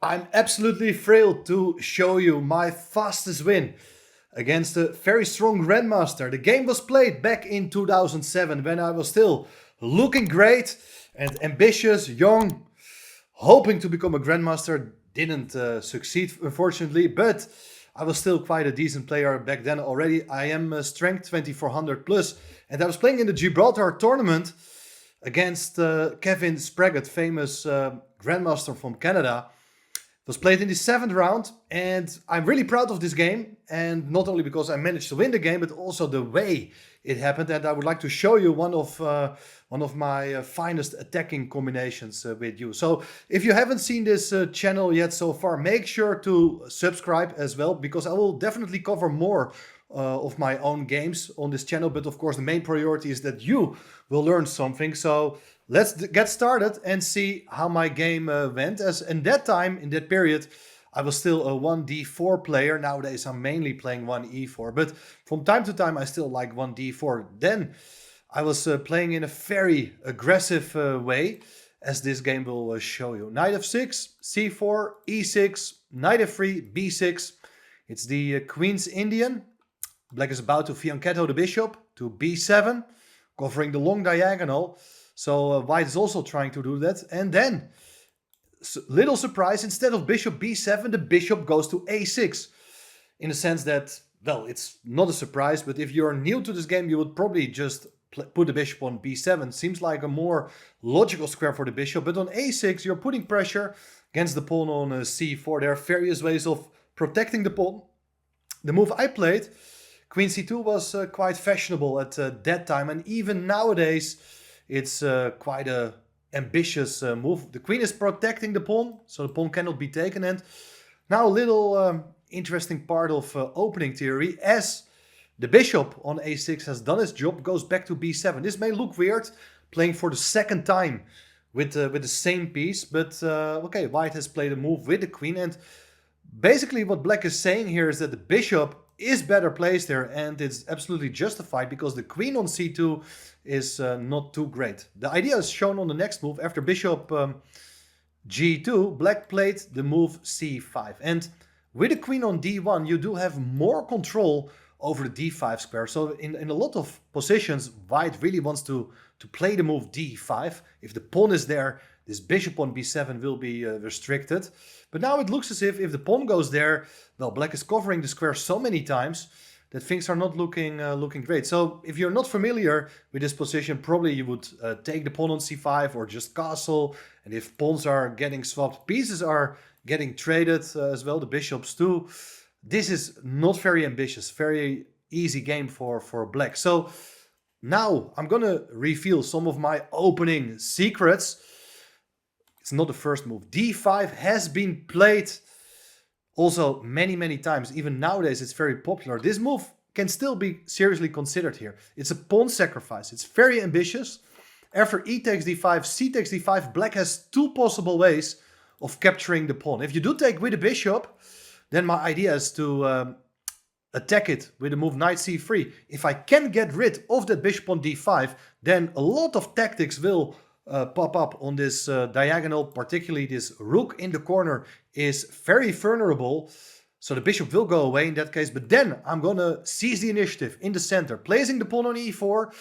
I'm absolutely thrilled to show you my fastest win against a very strong Grandmaster. The game was played back in 2007 when I was still looking great and ambitious, young, hoping to become a Grandmaster. Didn't succeed, unfortunately, but I was still quite a decent player back then already. I am strength 2400 plus, and I was playing in the Gibraltar tournament against Kevin Spraggett, famous Grandmaster from Canada. It was played in the 7th round, and I'm really proud of this game. And not only because I managed to win the game, but also the way it happened. And I would like to show you one of my finest attacking combinations with you. So if you haven't seen this channel yet so far, make sure to subscribe as well, because I will definitely cover more of my own games on this channel. But of course, the main priority is that you will learn something. So let's get started and see how my game went. As in that time, in that period, I was still a 1d4 player. Nowadays, I'm mainly playing 1e4. But from time to time, I still like 1d4. Then I was playing in a very aggressive way, as this game will show you. Knight f6, c4, e6, knight f3, b6. It's the Queen's Indian. Black is about to fianchetto the bishop to b7, covering the long diagonal. So white is also trying to do that. And then, little surprise, instead of bishop b7, the bishop goes to a6. In the sense that, well, it's not a surprise, but if you're new to this game, you would probably just put the bishop on b7. Seems like a more logical square for the bishop. But on a6, you're putting pressure against the pawn on c4. There are various ways of protecting the pawn. The move I played, Queen c2, was quite fashionable at that time. And even nowadays, it's quite a ambitious move. The queen is protecting the pawn, so the pawn cannot be taken. And now a little interesting part of opening theory. As the bishop on a6 has done its job, goes back to b7. This may look weird, playing for the second time with the same piece. But okay, white has played a move with the queen. And basically what black is saying here is that the bishop is better placed there, and it's absolutely justified because the queen on c2 is not too great. The idea is shown on the next move. After bishop g2, black played the move c5. And with the queen on d1, you do have more control over the d5 square. So in a lot of positions, white really wants to play the move d5. If the pawn is there, this bishop on b7 will be restricted. But now it looks as if the pawn goes there, well, black is covering the square so many times that things are not looking great. So if you're not familiar with this position, probably you would take the pawn on c5 or just castle. And if pawns are getting swapped, pieces are getting traded as well, the bishops too. This is not very ambitious, very easy game for black. So now I'm gonna reveal some of my opening secrets. It's not the first move. d5 has been played also many times. Even nowadays, it's very popular. This move can still be seriously considered here. It's a pawn sacrifice. It's very ambitious. After e takes d5, c takes d5, black has two possible ways of capturing the pawn. If you do take with the bishop, then my idea is to attack it with the move knight c3. If I can get rid of that bishop on d5, then a lot of tactics will pop up on this diagonal. Particularly this rook in the corner is very vulnerable, so the bishop will go away in that case. But then I'm gonna seize the initiative in the center, placing the pawn on e4,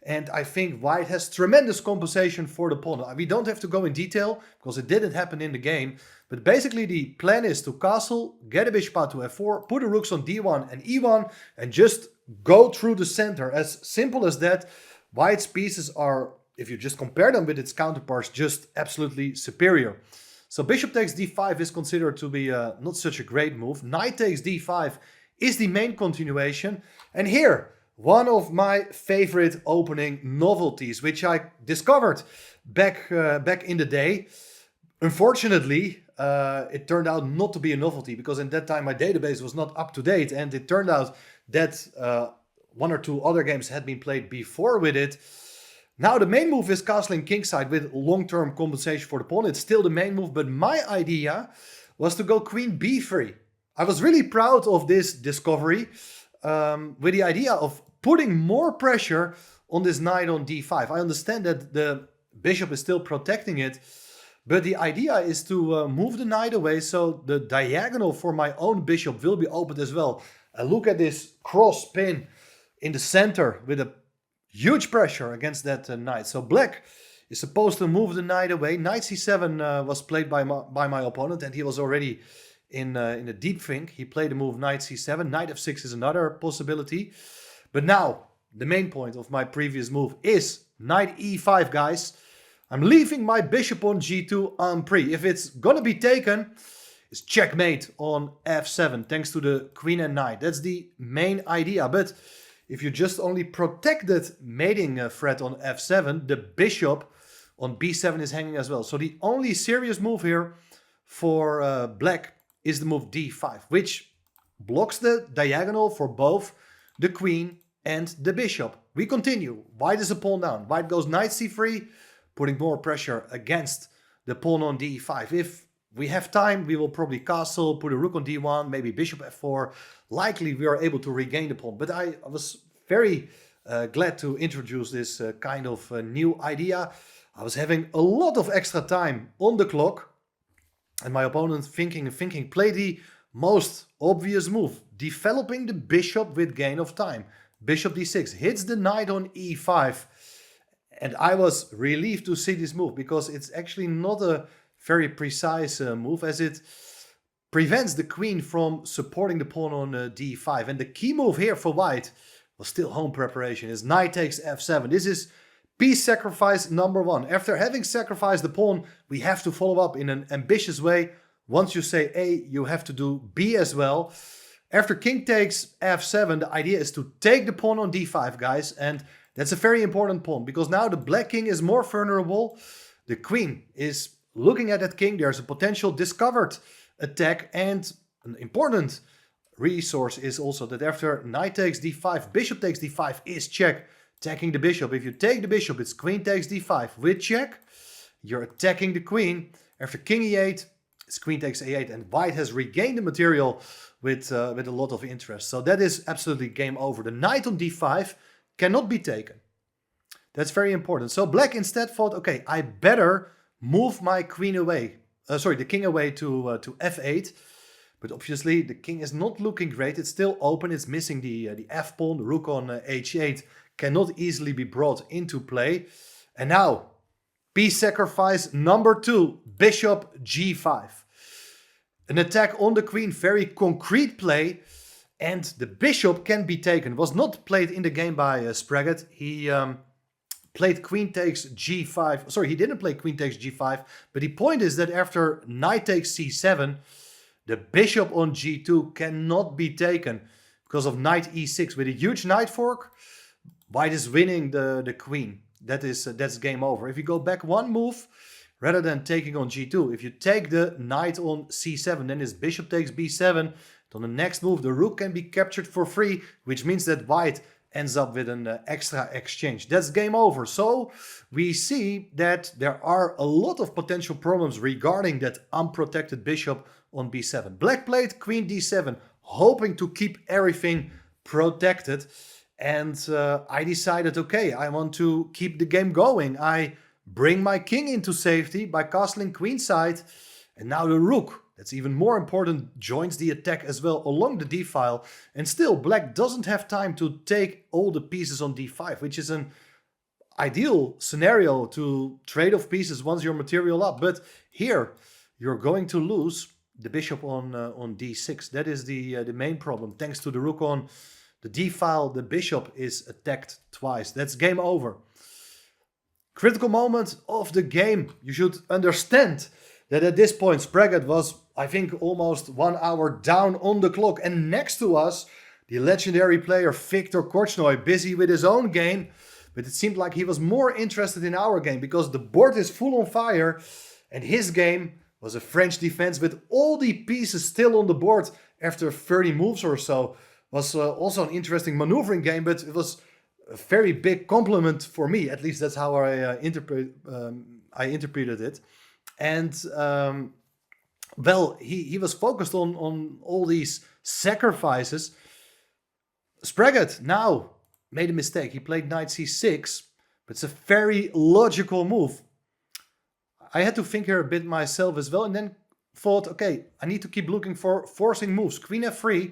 and I think white has tremendous compensation for the pawn. We don't have to go in detail because it didn't happen in the game, but basically the plan is to castle, get a bishop out to f4, put the rooks on d1 and e1, and just go through the center. As simple as that. White's pieces are, if you just compare them with its counterparts, just absolutely superior. So bishop takes d5 is considered to be not such a great move. Knight takes d5 is the main continuation. And here, one of my favorite opening novelties, which I discovered back in the day. Unfortunately, it turned out not to be a novelty, because in that time my database was not up to date, and it turned out that one or two other games had been played before with it. Now the main move is castling kingside with long-term compensation for the pawn. It's still the main move, but my idea was to go queen b3. I was really proud of this discovery with the idea of putting more pressure on this knight on d5. I understand that the bishop is still protecting it, But the idea is to move the knight away so the diagonal for my own bishop will be opened as well. And look at this cross pin in the center with a huge pressure against that knight. So black is supposed to move the knight away. Knight c7 was played by my opponent, and he was already in a deep think. He played the move knight c7. Knight f6 is another possibility. But now, the main point of my previous move is knight e5, guys. I'm leaving my bishop on g2 en prise. If it's gonna be taken, it's checkmate on f7, thanks to the queen and knight. That's the main idea. But if you just only protect that mating threat on f7, the bishop on b7 is hanging as well. So the only serious move here for black is the move d5, which blocks the diagonal for both the queen and the bishop. We continue. White is a pawn down. White goes knight c3, putting more pressure against the pawn on d5. If we have time, we will probably castle, put a rook on d1, maybe bishop f4. Likely we are able to regain the pawn. But I was very glad to introduce this kind of new idea. I was having a lot of extra time on the clock, and my opponent thinking, play the most obvious move, developing the bishop with gain of time. Bishop d6 hits the knight on e5. And I was relieved to see this move, because it's actually not a very precise move, as it prevents the queen from supporting the pawn on d5. And the key move here for white was still home preparation, is knight takes f7. This is piece sacrifice number one. After having sacrificed the pawn, we have to follow up in an ambitious way. Once you say A, you have to do B as well. After king takes f7, the idea is to take the pawn on d5, guys. And that's a very important pawn, because now the black king is more vulnerable. The queen is looking at that king. There's a potential discovered attack, and an important resource is also that after knight takes d5, bishop takes d5 is check, attacking the bishop. If you take the bishop, it's queen takes d5 with check. You're attacking the queen. After king e8, it's queen takes a8, and white has regained the material with a lot of interest. So that is absolutely game over. The knight on d5 cannot be taken. That's very important. So black instead thought, okay, I better move my queen away. The king away to f8. But obviously the king is not looking great. It's still open. It's missing the f pawn. The rook on h8 cannot easily be brought into play. And now, piece sacrifice number 2, bishop g5. An attack on the queen, very concrete play. And the bishop can be taken. Was not played in the game by Spraggett. He played queen takes g5. Sorry, he didn't play queen takes g5. But the point is that after knight takes c7, the bishop on g2 cannot be taken because of knight e6. With a huge knight fork, white is winning the queen. That's game over. If you go back one move, rather than taking on g2, if you take the knight on c7, then his bishop takes b7. On the next move, the rook can be captured for free, which means that white ends up with an extra exchange. That's game over. So we see that there are a lot of potential problems regarding that unprotected bishop on b7. Black played queen d7, hoping to keep everything protected. And I decided, okay, I want to keep the game going. I bring my king into safety by castling queenside. And now the rook, that's even more important, joins the attack as well along the d-file. And still, black doesn't have time to take all the pieces on d5, which is an ideal scenario to trade off pieces once your material up. But here, you're going to lose the bishop on d6. That is the main problem. Thanks to the rook on the d-file, the bishop is attacked twice. That's game over. Critical moment of the game. You should understand that at this point, Spraggett was, I think, almost 1 hour down on the clock. And next to us, the legendary player Viktor Korchnoi, busy with his own game. But it seemed like he was more interested in our game because the board is full on fire. And his game was a French defense with all the pieces still on the board after 30 moves or so. Was also an interesting maneuvering game, but it was a very big compliment for me. At least that's how I interpreted it. And well, he was focused on all these sacrifices. Spraggett now made a mistake. He played knight c6, but it's a very logical move. I had to think here a bit myself as well, and then thought, okay, I need to keep looking for forcing moves. Queen f3,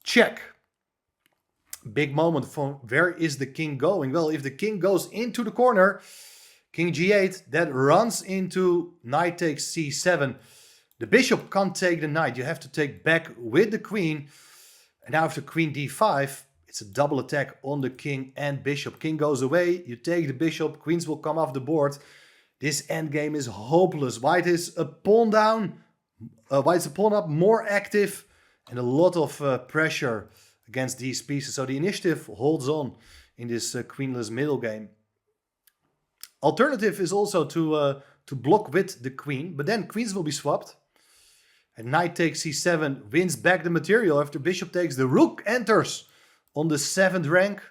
check. Big moment for where is the king going? Well, if the king goes into the corner, king g8, that runs into knight takes c7. The bishop can't take the knight. You have to take back with the queen. And now after queen d5, it's a double attack on the king and bishop. King goes away, you take the bishop, queens will come off the board. This endgame is hopeless. White is a pawn down, white's a pawn up, more active, and a lot of pressure against these pieces. So the initiative holds on in this queenless middle game. Alternative is also to block with the queen, but then queens will be swapped. And knight takes c7 wins back the material after bishop takes. The rook enters on the 7th rank.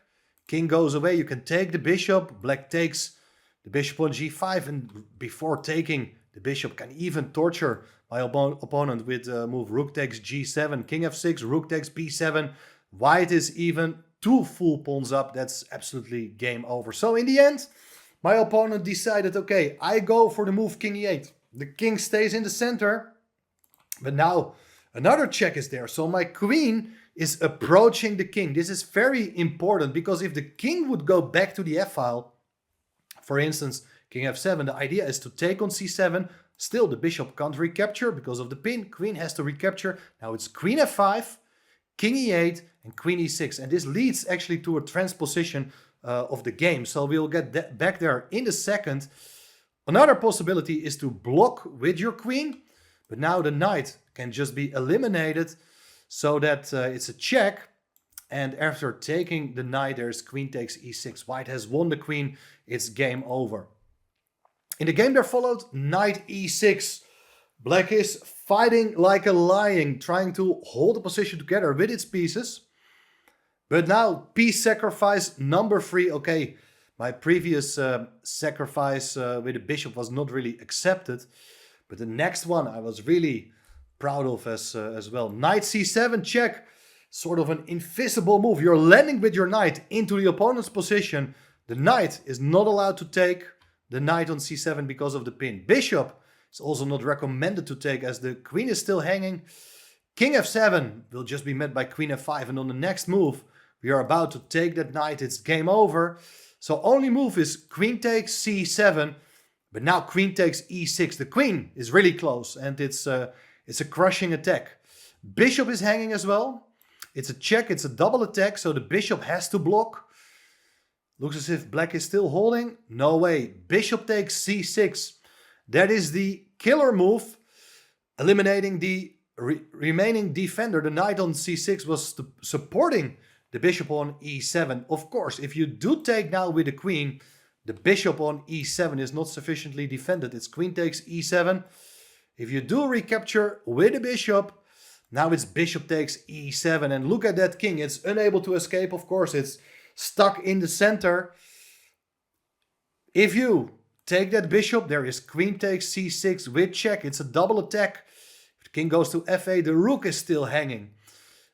King goes away, you can take the bishop. Black takes the bishop on g5, and before taking, the bishop can even torture my opponent with move rook takes g7, king f6, rook takes b7. White is even 2 full pawns up. That's absolutely game over. So in the end, my opponent decided, okay, I go for the move king e8. The king stays in the center, but now another check is there. So my queen is approaching the king. This is very important because if the king would go back to the f-file, for instance, king f7, the idea is to take on c7. Still, the bishop can't recapture because of the pin. Queen has to recapture. Now it's queen f5, king e8, and queen e6. And this leads actually to a transposition of the game. So we'll get back there in a second. Another possibility is to block with your queen. But now the knight can just be eliminated so that it's a check. And after taking the knight, there's queen takes e6. White has won the queen. It's game over. In the game there followed knight e6. Black is fighting like a lion, trying to hold the position together with its pieces. But now piece sacrifice number 3. Okay, my previous sacrifice with the bishop was not really accepted. But the next one I was really proud of as well. Knight c7 check. Sort of an invisible move. You're landing with your knight into the opponent's position. The knight is not allowed to take the knight on c7 because of the pin. Bishop is also not recommended to take as the queen is still hanging. King f7 will just be met by queen f5. And on the next move, we are about to take that knight. It's game over. So only move is queen takes c7. But now queen takes e6. The queen is really close and it's a crushing attack. Bishop is hanging as well. It's a check, it's a double attack, so the bishop has to block. Looks as if black is still holding. No way. Bishop takes c6. That is the killer move, eliminating the remaining defender. The knight on c6 was supporting the bishop on e7. Of course, if you do take now with the queen, the bishop on e7 is not sufficiently defended. It's queen takes e7. If you do recapture with the bishop, now it's bishop takes e7. And look at that king. It's unable to escape, of course. It's stuck in the center. If you take that bishop, there is queen takes c6 with check. It's a double attack. If the king goes to f8, the rook is still hanging.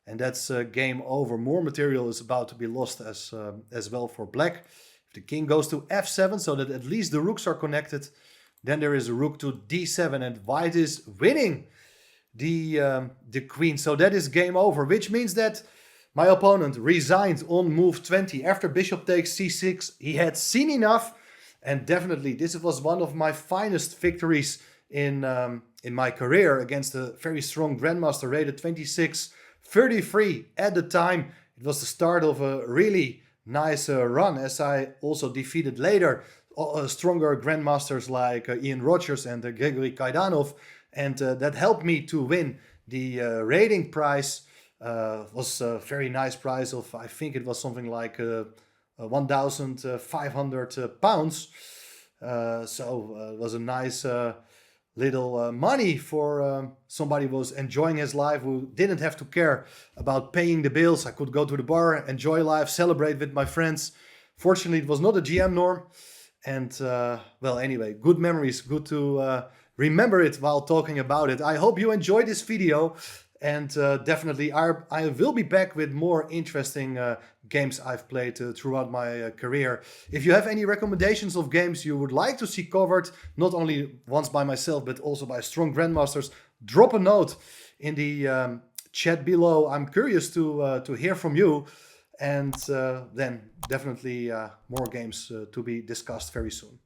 And that's game over. More material is about to be lost as well for black. If the king goes to f7, so that at least the rooks are connected, then there is a rook to d7. And white is winning the queen. So that is game over, which means that my opponent resigned on move 20. After bishop takes c6, he had seen enough. And definitely this was one of my finest victories in my career against a very strong grandmaster, rated 26-33 at the time. It was the start of a really nice run, as I also defeated later stronger grandmasters like Ian Rogers and Gregory Kaidanov. And that helped me to win the rating prize. Was a very nice prize of, I think it was something like 1,500 pounds. So it was a nice little money for somebody who was enjoying his life, who didn't have to care about paying the bills. I could go to the bar, enjoy life, celebrate with my friends. Fortunately, it was not a GM norm. And well, anyway, good memories, good to remember it while talking about it. I hope you enjoyed this video. And definitely I will be back with more interesting games I've played throughout my career. If you have any recommendations of games you would like to see covered, not only once by myself, but also by strong grandmasters, drop a note in the chat below. I'm curious to hear from you. And then definitely more games to be discussed very soon.